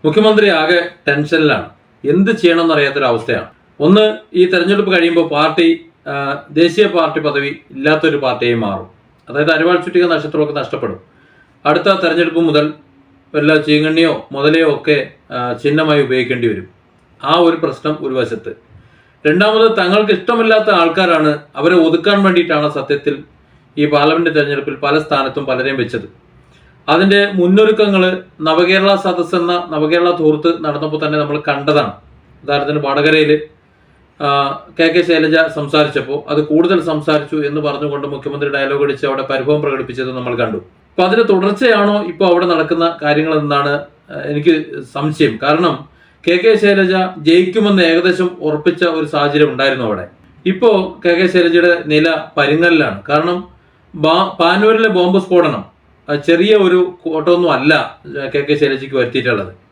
മുഖ്യമന്ത്രി ആകെ ടെൻഷനിലാണ്. എന്ത് ചെയ്യണമെന്ന് അറിയാത്തൊരവസ്ഥയാണ്. ഒന്ന്, ഈ തെരഞ്ഞെടുപ്പ് കഴിയുമ്പോൾ പാർട്ടി ദേശീയ പാർട്ടി പദവി ഇല്ലാത്തൊരു പാർട്ടിയായി മാറും. അതായത് അരിവാൾ ചുറ്റിക നക്ഷത്രമൊക്കെ നഷ്ടപ്പെടും. അടുത്ത തെരഞ്ഞെടുപ്പ് മുതൽ വല്ല ചീങ്കണ്ണിയോ മുതലയോ ഒക്കെ ചിഹ്നമായി ഉപയോഗിക്കേണ്ടി വരും. ആ ഒരു പ്രശ്നം ഒരു വശത്ത്. രണ്ടാമത്, തങ്ങൾക്ക് ഇഷ്ടമില്ലാത്ത ആൾക്കാരാണ്, അവരെ ഒതുക്കാൻ വേണ്ടിയിട്ടാണ് സത്യത്തിൽ ഈ പാർലമെന്റ് തെരഞ്ഞെടുപ്പിൽ പല സ്ഥാനത്തും പലരെയും വെച്ചത്. അതിന്റെ മുന്നൊരുക്കങ്ങൾ നവകേരള സദസ് എന്ന നവകേരള ധൂർത്ത് നടന്നപ്പോൾ തന്നെ നമ്മൾ കണ്ടതാണ്. ഉദാഹരണത്തിന് വടകരയിൽ കെ ശൈലജ സംസാരിച്ചപ്പോൾ അത് കൂടുതൽ സംസാരിച്ചു എന്ന് പറഞ്ഞുകൊണ്ട് മുഖ്യമന്ത്രി ഡയലോഗ് അടിച്ച് അവിടെ പരിഭവം പ്രകടിപ്പിച്ചത് നമ്മൾ കണ്ടു. അപ്പൊ അതിന് തുടർച്ചയാണോ ഇപ്പോൾ അവിടെ നടക്കുന്ന കാര്യങ്ങൾ എന്നാണ് എനിക്ക് സംശയം. കാരണം കെ ശൈലജ ജയിക്കുമെന്ന് ഏകദേശം ഉറപ്പിച്ച ഒരു സാഹചര്യം ഉണ്ടായിരുന്നു അവിടെ. ഇപ്പോ കെ ശൈലജയുടെ നില പരുങ്ങലിലാണ്. കാരണം പാനൂരിലെ ബോംബ് സ്ഫോടനം ചെറിയ ഒരു കോട്ടമൊന്നും അല്ല കെ ശൈലജയ്ക്ക് വരുത്തിയിട്ടുള്ളത്.